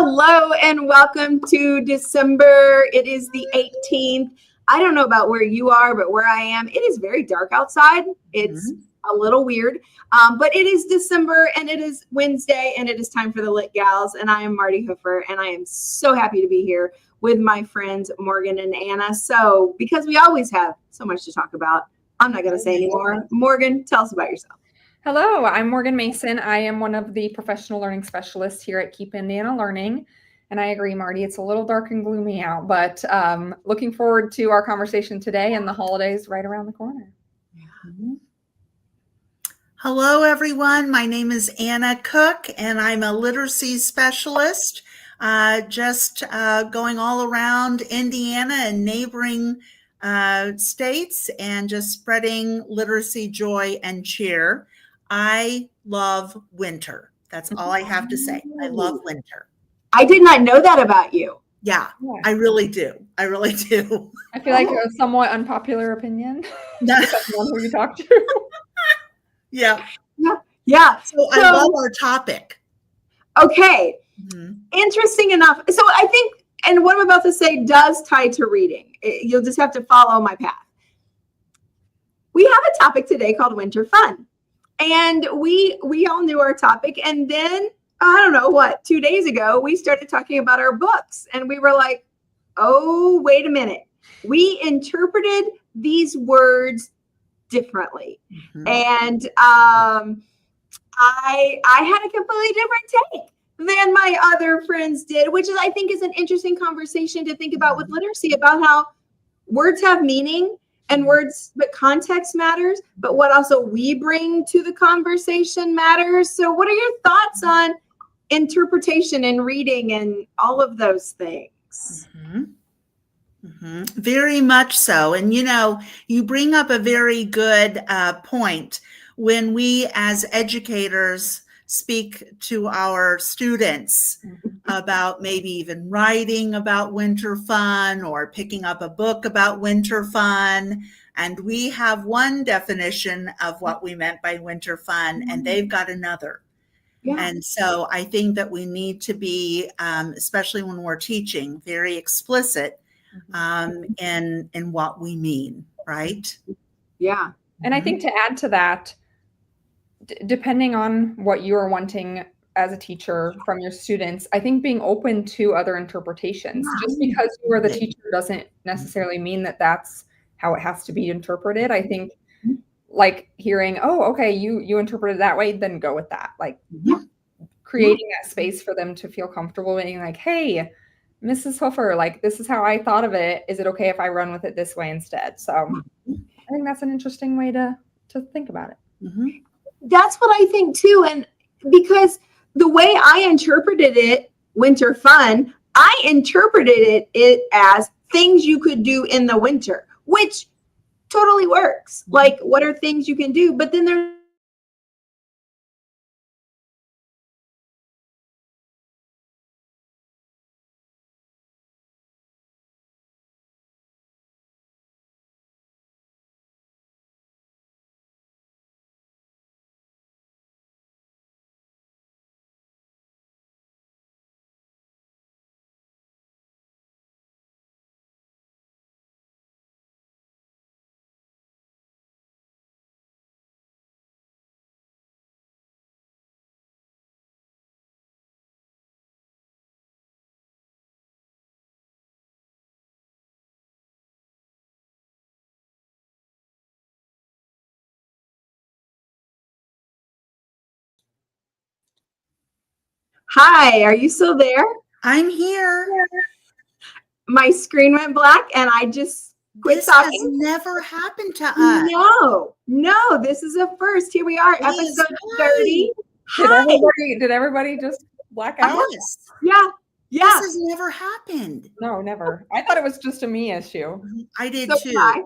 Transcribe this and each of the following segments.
Hello and welcome to December. It is the 18th. I don't know about where you are, but where I am, it is very dark outside. It's a little weird, but it is December and it is Wednesday and it is time for the Lit Gals. And I am Martie Hoofer and I am so happy to be here with my friends Morgan and Anna. So because we always have so much to talk about, I'm not going to say anymore. Morgan, tell us about yourself. Hello, I'm Morgan Mason. I am one of the professional learning specialists here at Keep Indiana Learning. And I agree, Marty, it's a little dark and gloomy out, but looking forward to our conversation today and the holidays right around the corner. Hello, everyone. My name is Anna Cook, and I'm a literacy specialist, just going all around Indiana and neighboring states and just spreading literacy joy and cheer. I love winter. That's all I have to say. I love winter. I did not know that about you. Yeah, I really do. I really do. I feel like a somewhat unpopular opinion. That's the one who you talk to. Yeah. So I love our topic. Okay. Interesting enough. So I think, and what I'm about to say does tie to reading. You'll just have to follow my path. We have a topic today called winter fun. And we all knew our topic. And then, I don't know 2 days ago, we started talking about our books. And we were like, oh, wait a minute. We interpreted these words differently. And I had a completely different take than my other friends did, which is, I think, is an interesting conversation to think about with literacy, about how words have meaning and words, but context matters, but what also we bring to the conversation matters. So what are your thoughts on interpretation and reading and all of those things? Very much so. And, you bring up a very good point. When we as educators speak to our students about maybe even writing about winter fun or picking up a book about winter fun, and we have one definition of what we meant by winter fun, and they've got another. And so I think that we need to be, especially when we're teaching, very explicit in what we mean, right? Yeah. And I think to add to that, depending on what you are wanting as a teacher from your students, I think being open to other interpretations. Just because you are the teacher doesn't necessarily mean that that's how it has to be interpreted. I think like hearing, oh, okay, you interpreted that way, then go with that. Like creating that space for them to feel comfortable being like, hey, Mrs. Hoofer, like, this is how I thought of it. Is it okay if I run with it this way instead? So I think that's an interesting way to think about it. That's what I think too. And because the way I interpreted it, winter fun, I interpreted it as things you could do in the winter, which totally works. Like, what are things you can do? But then there's Hi, are you still there? I'm here. My screen went black and I just quit talking. This has never happened to us. No, this is a first. Here we are, episode 30. Did everybody just black out? Yes. Yeah. This has never happened. No, never. I thought it was just a me issue. I did too.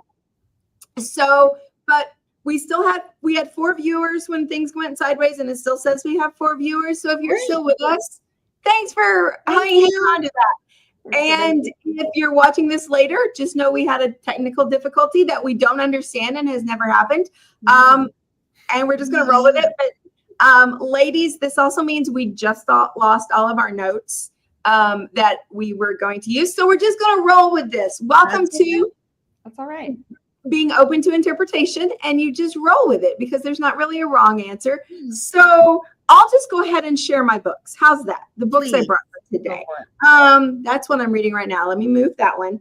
But we had 4 viewers when things went sideways, and it still says we have 4 viewers. So if you're still with us, thanks for hanging on to that. And if you're watching this later, just know we had a technical difficulty that we don't understand and has never happened. And we're just going to roll with it. But ladies, this also means we just lost all of our notes. that we were going to use. So we're just going to roll with this. Welcome to That's all right. being open to interpretation, and you just roll with it because there's not really a wrong answer. So I'll just go ahead and share my books. How's that? The books I brought for today. That's what I'm reading right now. Let me move that one.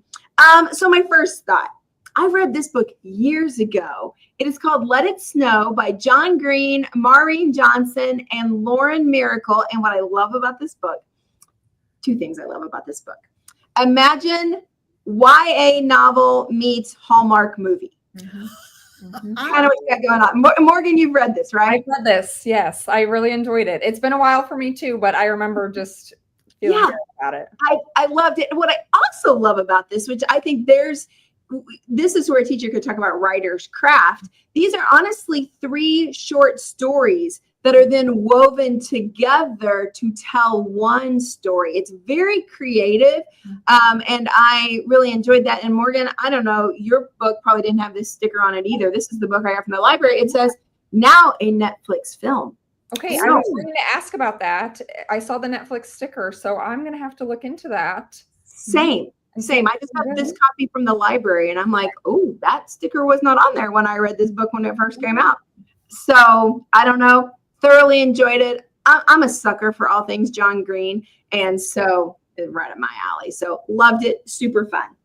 So my first thought, I read this book years ago. It is called Let It Snow by John Green, Maureen Johnson, and Lauren Myracle. And what I love about this book, two things I love about this book. Imagine YA novel meets Hallmark movie. Kind of what you got going on. Morgan, you've read this, right? I've read this. Yes, I really enjoyed it. It's been a while for me too, but I remember just feeling good about it. I loved it. What I also love about this, which I think this is where a teacher could talk about writer's craft. These are honestly 3 short stories that are then woven together to tell one story. It's very creative, and I really enjoyed that. And Morgan, I don't know, your book probably didn't have this sticker on it either. This is the book I got from the library. It says, now a Netflix film. Okay, I was going to ask about that. I saw the Netflix sticker, so I'm going to have to look into that. Same. I just got this copy from the library, and I'm like, oh, that sticker was not on there when I read this book when it first came out. So I don't know. Thoroughly enjoyed it. I'm a sucker for all things John Green, and so it's right up my alley. So loved it. Super fun.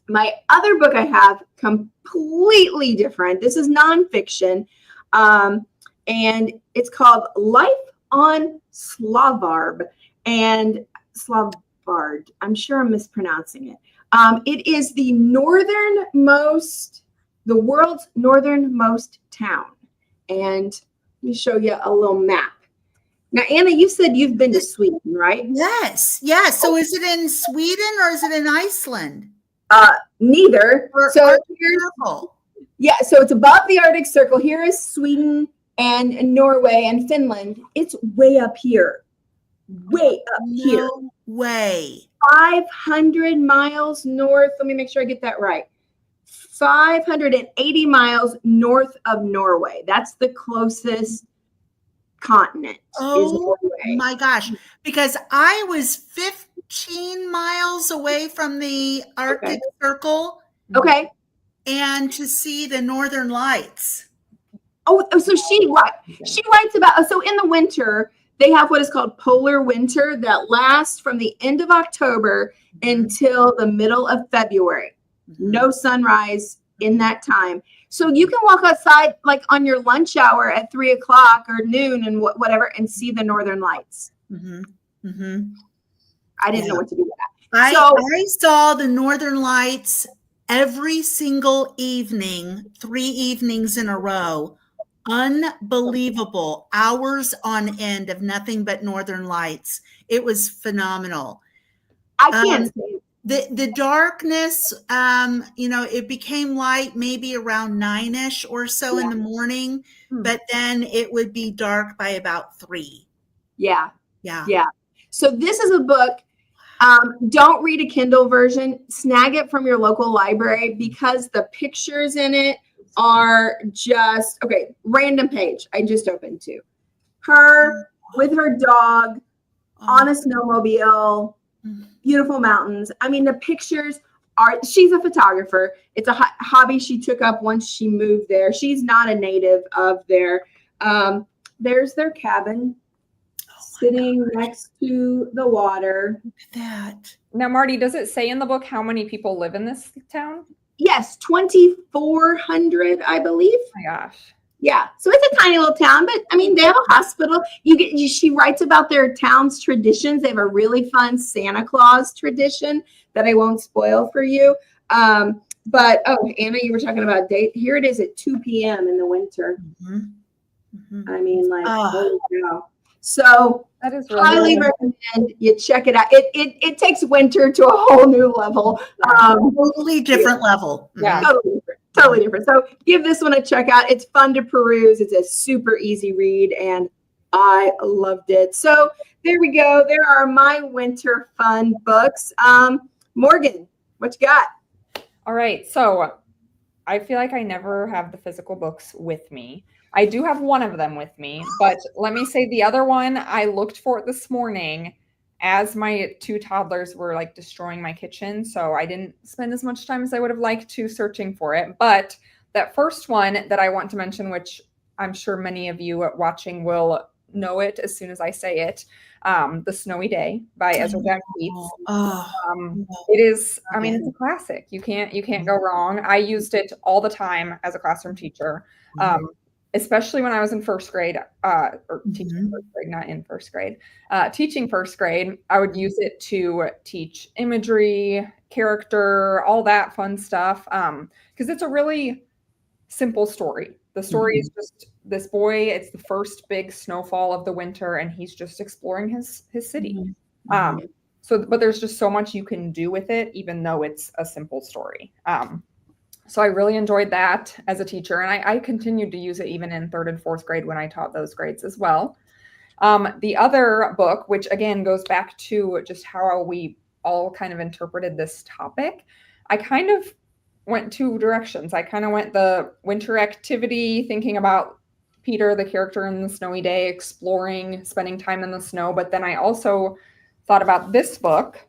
My other book I have, completely different. This is nonfiction, and it's called Life on Svalbard. And Svalbard, I'm sure I'm mispronouncing it. It is the world's northernmost town. And let me show you a little map. Now, Anna, you said you've been to Sweden, right? Yes. So is it in Sweden or is it in Iceland? Neither. So it's above the Arctic Circle. Here is Sweden and Norway and Finland. It's way up here. Way up here. No way. 500 miles north. Let me make sure I get that right. 580 miles north of Norway. That's the closest continent. Oh my gosh. Because I was 15 miles away from the Arctic Circle. Okay. And to see the Northern Lights. Oh, so she writes about, so in the winter, they have what is called polar winter that lasts from the end of October until the middle of February. No sunrise in that time. So you can walk outside like on your lunch hour at 3 o'clock or noon and whatever and see the Northern Lights. I didn't know what to do with that. I saw the Northern Lights every single evening, 3 evenings in a row. Unbelievable. Hours on end of nothing but Northern Lights. It was phenomenal. I can't say the darkness, it became light maybe around 9-ish or so in the morning, but then it would be dark by about 3. Yeah. So this is a book. Don't read a Kindle version. Snag it from your local library because the pictures in it are just, random page. I just opened to her with her dog on a snowmobile. Beautiful mountains. I mean, the pictures she's a photographer. It's a hobby she took up once she moved there. She's not a native of there. There's their cabin sitting next to the water. Look at that. Now, Martie, does it say in the book how many people live in this town? Yes, 2,400, I believe. Oh my gosh. Yeah, so it's a tiny little town, but I mean, they have a hospital. She writes about their town's traditions. They have a really fun Santa Claus tradition that I won't spoil for you. But Anna, you were talking about date. Here it is at 2 p.m. in the winter. I mean, like, holy cow. So that is really highly recommend you check it out. It takes winter to a whole new level. Totally different level. Yeah. Totally different. So give this one a check out. It's fun to peruse. It's a super easy read, and I loved it. So there we go. There are my winter fun books. Morgan, what you got? All right. So I feel like I never have the physical books with me. I do have one of them with me, but let me say the other one, I looked for it this morning as my 2 toddlers were like destroying my kitchen. So I didn't spend as much time as I would have liked to searching for it. But that first one that I want to mention, which I'm sure many of you watching will know it as soon as I say it, The Snowy Day by Ezra Keats. It is, I mean, it's a classic. You can't go wrong. I used it all the time as a classroom teacher, especially when I was in first grade, or teaching first grade, not in first grade. Teaching first grade, I would use it to teach imagery, character, all that fun stuff, because it's a really simple story. The story is just this boy, it's the first big snowfall of the winter, and he's just exploring his city. But there's just so much you can do with it, even though it's a simple story. So I really enjoyed that as a teacher, and I continued to use it even in 3rd and 4th grade when I taught those grades as well. The other book, which again goes back to just how we all kind of interpreted this topic, I kind of went 2 directions. I kind of went the winter activity, thinking about Peter, the character in The Snowy Day, exploring, spending time in the snow. But then I also thought about this book,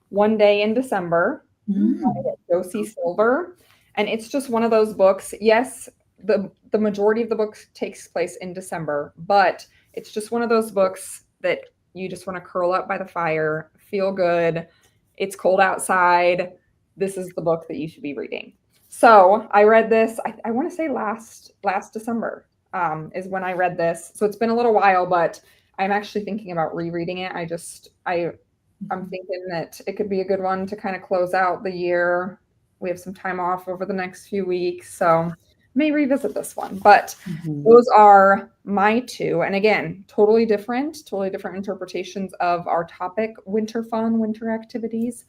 One Day in December, by Josie Silver. And it's just one of those books. Yes, the majority of the book takes place in December, but it's just one of those books that you just want to curl up by the fire, feel good. It's cold outside. This is the book that you should be reading. So I read this, I want to say last December is when I read this. So it's been a little while, but I'm actually thinking about rereading it. I'm thinking that it could be a good one to kind of close out the year. We have some time off over the next few weeks, so I may revisit this one. But those are my 2. And again, totally different interpretations of our topic, winter fun, winter activities.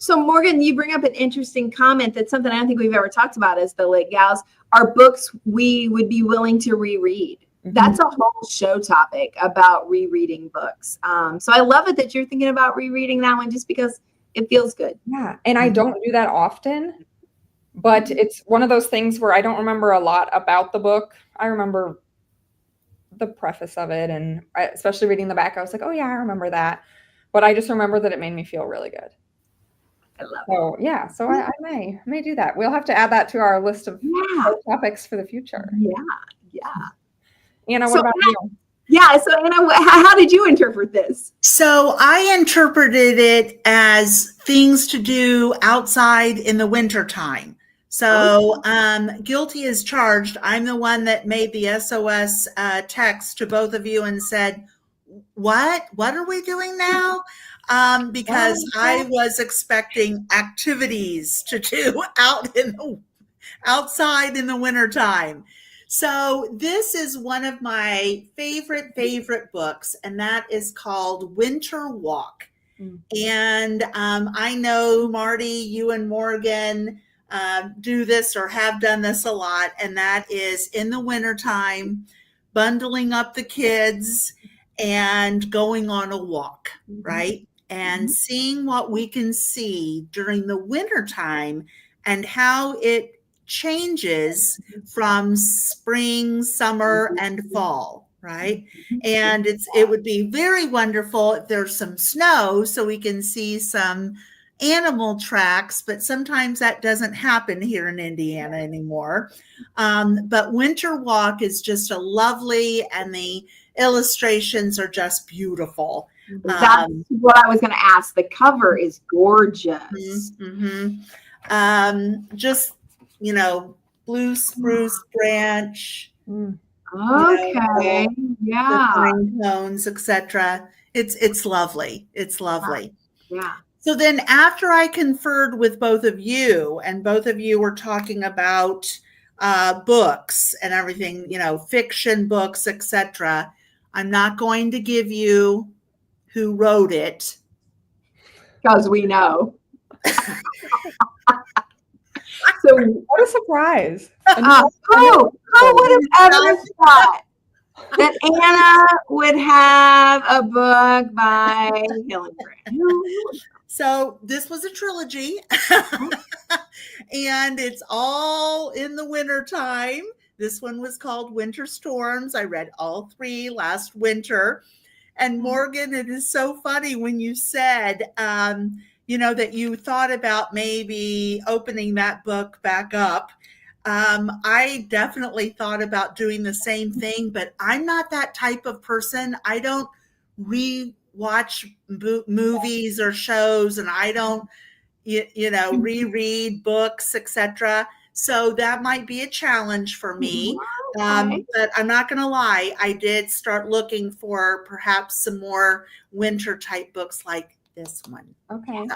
So Morgan, you bring up an interesting comment. That's something I don't think we've ever talked about as the Lit Gals, are books we would be willing to reread. That's a whole show topic about rereading books. So I love it that you're thinking about rereading that one just because it feels good. Yeah. And I don't do that often, but it's one of those things where I don't remember a lot about the book. I remember the preface of it, and especially reading the back, I was like, oh yeah, I remember that. But I just remember that it made me feel really good. I love it. Yeah, so I may do that. We'll have to add that to our list of topics for the future. Yeah. Anna, what about you? Yeah, so Anna, how did you interpret this? So I interpreted it as things to do outside in the wintertime. So guilty as charged. I'm the one that made the SOS text to both of you and said, what are we doing now? Because I was expecting activities to do outside in the wintertime. So this is one of my favorite books, and that is called Winter Walk. And I know, Martie, you and Morgan do this or have done this a lot, and that is in the wintertime, bundling up the kids and going on a walk, right? And seeing what we can see during the wintertime and how it changes from spring, summer, and fall, right? And it would be very wonderful if there's some snow so we can see some animal tracks, but sometimes that doesn't happen here in Indiana anymore. But Winter Walk is just a lovely, and the illustrations are just beautiful. That's what I was going to ask. The cover is gorgeous. Just, blue spruce branch. Okay. The pine cones, etc. It's lovely. It's lovely. Yeah. So then after I conferred with both of you, and both of you were talking about books and everything, fiction books, etc., I'm not going to give you who wrote it. Because we know. So what a surprise. Who would have ever thought that Anna would have a book by Hilderbrand? So this was a trilogy, and it's all in the winter time. This one was called Winter Storms. I read all 3 last winter. And Morgan, it is so funny when you said, that you thought about maybe opening that book back up. I definitely thought about doing the same thing, but I'm not that type of person. I don't re-watch movies or shows, and I don't, reread books, etc. So that might be a challenge for me. But I'm not going to lie. I did start looking for perhaps some more winter type books like this one. Okay.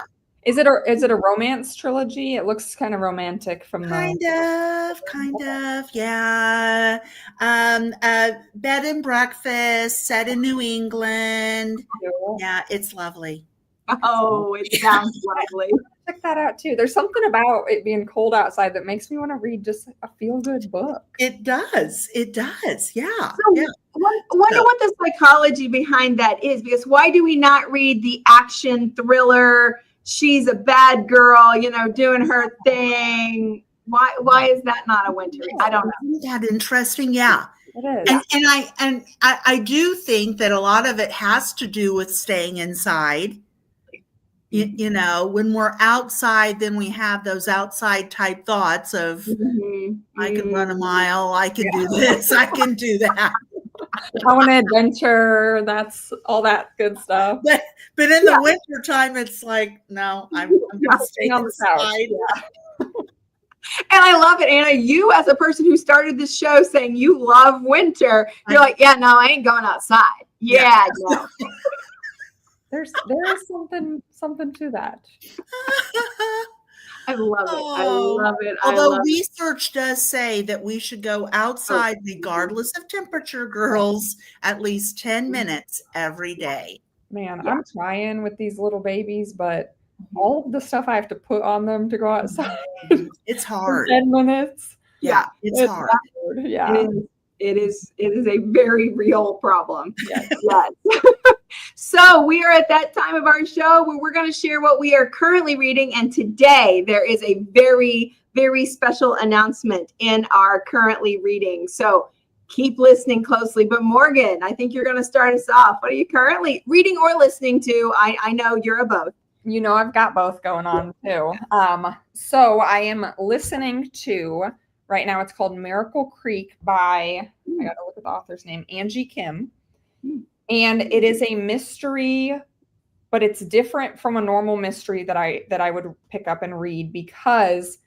Is it a romance trilogy? It looks kind of romantic from kind of, yeah. Bed and breakfast set in New England. Yeah, it's lovely. Oh, it sounds lovely. Check that out too. There's something about it being cold outside that makes me want to read just a feel-good book. It does. Yeah. So yeah. Wonder what the psychology behind that is, because why do we not read the action thriller? She's a bad girl, doing her thing. Why is that not a winter read? I don't know. Isn't that interesting? Yeah. It is. And I do think that a lot of it has to do with staying inside. When we're outside, then we have those outside type thoughts of, I can run a mile, I can do this, I can do that. I want to adventure. That's all that good stuff. But in the winter time, it's like, no, I'm going to stay on the side. Yeah. And I love it, Anna. You, as a person who started this show saying you love winter, you're like, yeah, no, I ain't going outside. Yeah. No. There is something to that. I love it. I love it. Although research does say that we should go outside regardless of temperature, girls, at least 10 minutes every day. Man, I'm trying with these little babies, but all of the stuff I have to put on them to go outside. It's hard. 10 minutes. Yeah, it's hard. Yeah. It is a very real problem. Yes. So we are at that time of our show where we're going to share what we are currently reading. And today there is a very, very special announcement in our currently reading. So keep listening closely. But Morgan, I think you're going to start us off. What are you currently reading or listening to? I know you're a both. I've got both going on too. So I am listening to, right now it's called Myracle Creek by, I got to look at the author's name, Angie Kim. And it is a mystery, but it's different from a normal mystery that I would pick up and read, because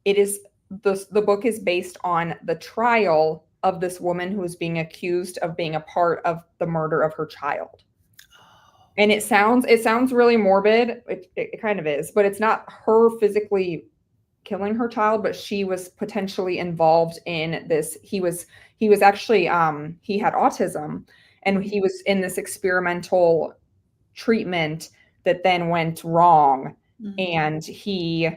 it is the book is based on the trial of this woman who is being accused of being a part of the murder of her child. And it sounds really morbid. It kind of is, but it's not her physically killing her child, but she was potentially involved in this. He was actually he had autism. And he was in this experimental treatment that then went wrong. And she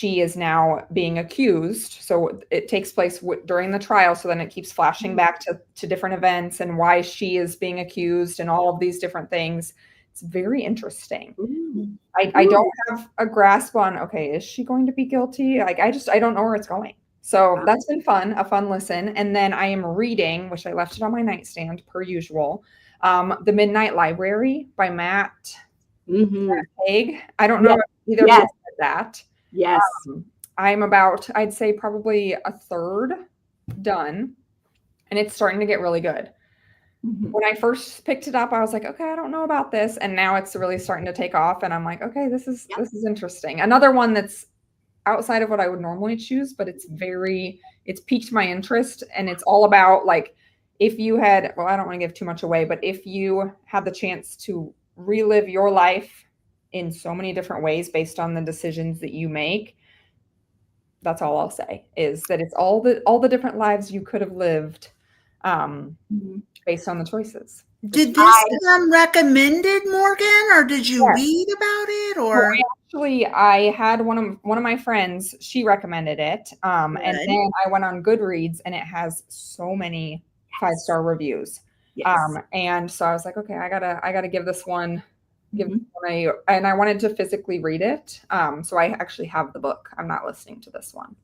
is now being accused. So it takes place during the trial. So then it keeps flashing back to different events and why she is being accused and all of these different things. It's very interesting. I don't have a grasp on, okay, is she going to be guilty? I don't know where it's going. So that's been a fun listen. And then I am reading, which I left it on my nightstand per usual, The Midnight Library by Matt Hague. I don't know if either of you said that. Yes. I'm about, I'd say probably a third done, and it's starting to get really good. When I first picked it up, I was like, okay, I don't know about this. And now it's really starting to take off. And I'm like, okay, this is interesting. Another one that's outside of what I would normally choose, but it's piqued my interest. And it's all about, like, if you had, well, I don't want to give too much away, but if you had the chance to relive your life in so many different ways based on the decisions that you make, that's all I'll say, is that it's all the different lives you could have lived based on the choices. Did this come recommended, Morgan, or did you read about it? Or I had one of my friends, she recommended it, and then I went on Goodreads, and it has so many 5-star reviews. And so I was like, okay, I gotta give this one and I wanted to physically read it. So I actually have the book. I'm not listening to this one.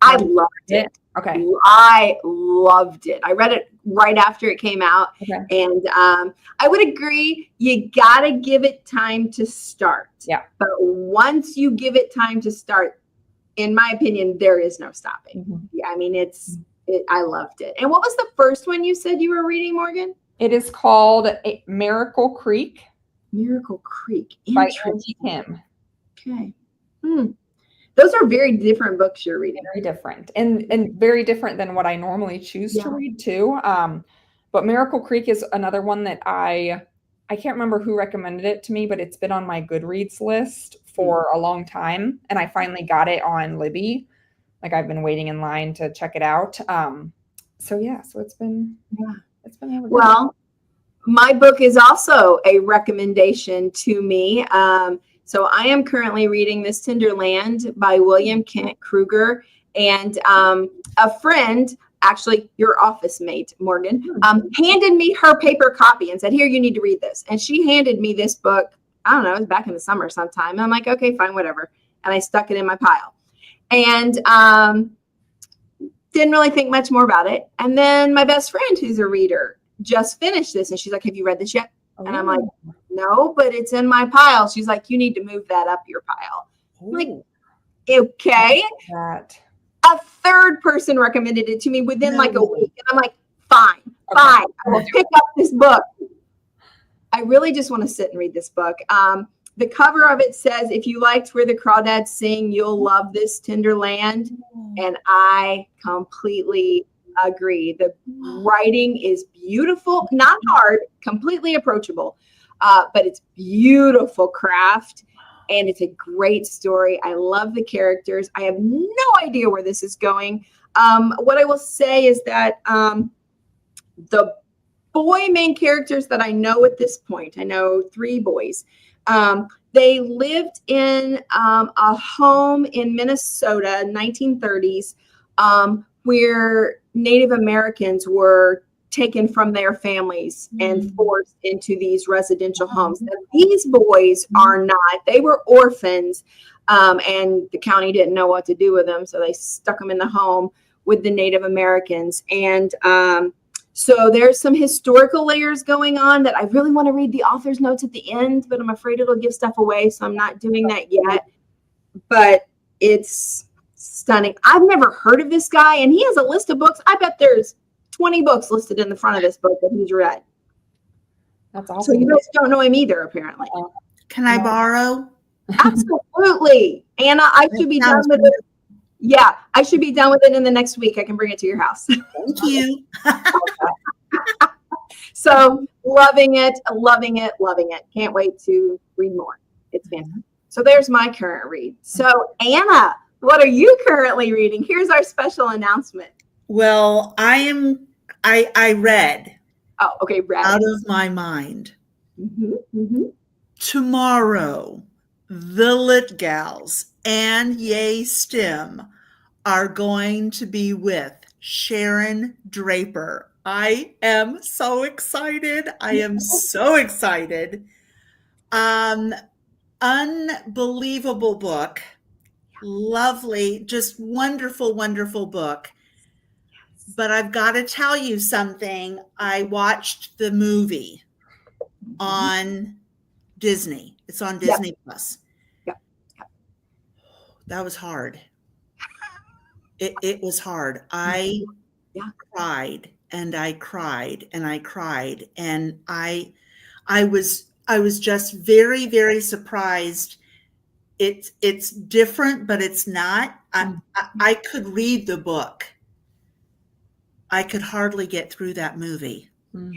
I loved it. Okay. I loved it. I read it right after it came out. Okay. And I would agree, you got to give it time to start. Yeah. But once you give it time to start, in my opinion, there is no stopping. Mm-hmm. Yeah, I mean, I loved it. And what was the first one you said you were reading, Morgan? It is called Myracle Creek. Myracle Creek. By Angie Kim. Okay. Those are very different books you're reading. Very different and very different than what I normally choose to read too. But Myracle Creek is another one that I can't remember who recommended it to me, but it's been on my Goodreads list for a long time. And I finally got it on Libby. Like I've been waiting in line to check it out. So it's been really good. Well, my book is also a recommendation to me. So I am currently reading This Tender Land by William Kent Krueger, and a friend, actually your office mate, Morgan, handed me her paper copy and said, here, you need to read this. And she handed me this book, I don't know, it was back in the summer sometime. And I'm like, okay, fine, whatever. And I stuck it in my pile. And didn't really think much more about it. And then my best friend, who's a reader, just finished this. And she's like, have you read this yet? And I'm like, no, but it's in my pile. She's like, you need to move that up your pile. I'm like, okay. A third person recommended it to me within like a week. And I'm like, fine. I will pick up this book. I really just want to sit and read this book. The cover of it says, if you liked Where the Crawdads Sing, you'll love This Tender Land. And I completely agree. The writing is beautiful, not hard, completely approachable, but it's beautiful craft. And it's a great story. I love the characters. I have no idea where this is going. What I will say is that the boy main characters that I know at this point, I know 3 boys, they lived in a home in Minnesota, 1930s, where Native Americans were taken from their families and forced into these residential homes. Now, these boys are not, they were orphans, and the county didn't know what to do with them, so they stuck them in the home with the Native Americans. And so there's some historical layers going on that I really want to read the author's notes at the end, but I'm afraid it'll give stuff away, so I'm not doing that yet. But it's stunning. I've never heard of this guy, and he has a list of books. I bet there's 20 books listed in the front of this book that he's read. That's awesome. So you guys don't know him either, apparently. Can I borrow? Absolutely. Anna, I should be done with it. Yeah, I should be done with it in the next week. I can bring it to your house. Thank you. So loving it. Can't wait to read more. It's fantastic. So there's my current read. So Anna, what are you currently reading? Here's our special announcement. Well, I read. Oh, okay. Read. Out of My Mind. Tomorrow, the Lit Gals and Yay Stim are going to be with Sharon Draper. I am so excited. Unbelievable book. Lovely, just wonderful, wonderful book. But I've got to tell you something. I watched the movie on Disney. It's on Disney Plus. That was hard. It was hard. I cried and I cried and I cried. And I was just very, very surprised. It's different, but it's not. I could read the book. I could hardly get through that movie. Yeah.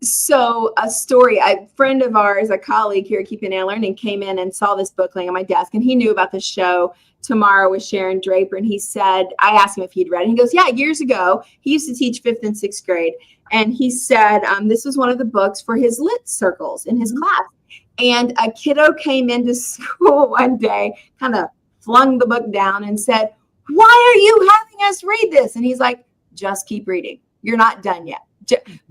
So a story, a friend of ours, a colleague here at Keeping It Learning, came in and saw this book laying on my desk, and he knew about the show Tomorrow with Sharon Draper. And he said, I asked him if he'd read it. He goes, yeah, years ago, he used to teach 5th and 6th grade. And he said, this was one of the books for his lit circles in his class. And a kiddo came into school one day, kind of flung the book down and said, why are you having us read this? And he's like, just keep reading. You're not done yet.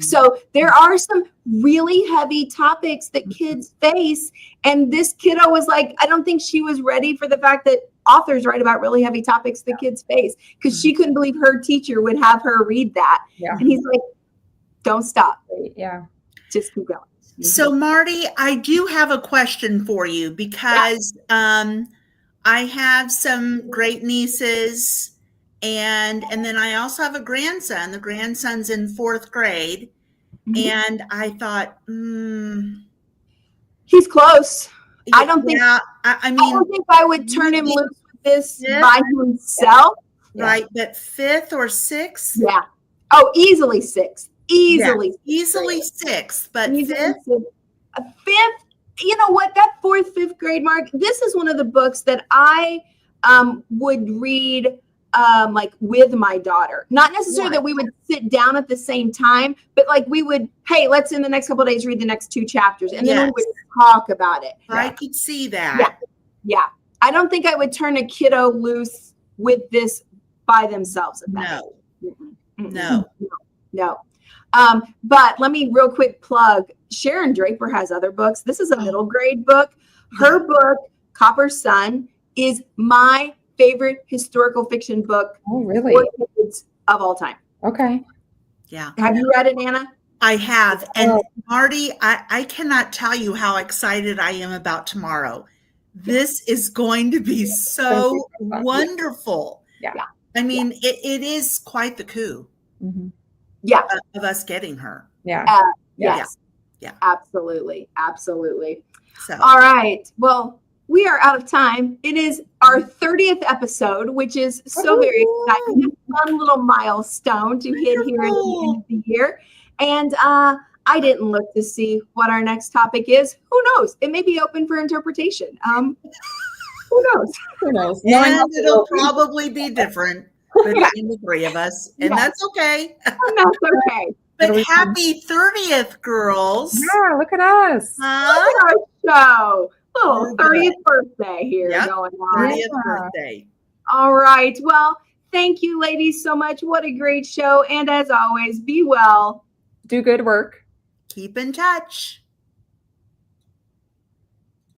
So there are some really heavy topics that kids face. And this kiddo was like, I don't think she was ready for the fact that authors write about really heavy topics that kids face, because she couldn't believe her teacher would have her read that. Yeah. And he's like, don't stop. Yeah. Just keep going. So Martie, I do have a question for you, because I have some great nieces, and then I also have a grandson. The grandson's in 4th grade. And I thought, he's close. I don't think, I I mean, don't think I would turn him loose with this by himself. right, but 5th or 6th? Yeah. Oh, easily 6th. Easily. Easily 6th, but Easily 5th? A 5th, you know what, that 4th, 5th grade mark, this is one of the books that I would read like with my daughter. Not necessarily that we would sit down at the same time, but like we would, hey, let's in the next couple of days read the next 2 chapters, and then we would talk about it. I could see that. Yeah. I don't think I would turn a kiddo loose with this by themselves. No. But let me real quick plug, Sharon Draper has other books. This is a middle grade book. Her book, Copper Sun, is my favorite historical fiction book for kids of all time. Okay. Yeah. Have you read it, Anna? I have. And Martie, I cannot tell you how excited I am about tomorrow. This is going to be so wonderful. Yeah. I mean, it is quite the coup of us getting her. Yeah. Yes. Yeah. Absolutely. So. All right. Well, we are out of time. It is our 30th episode, which is so very exciting. A fun little milestone to hit here at the end of the year. And I didn't look to see what our next topic is. Who knows? It may be open for interpretation. Who knows? Who knows? And it'll probably be different between the 3 of us. And that's okay. That's okay. But happy 30th, girls. Yeah, look at us. Look at our show. Oh, 30th birthday here going on. 30th birthday. All right. Well, thank you, ladies, so much. What a great show. And as always, be well. Do good work. Keep in touch.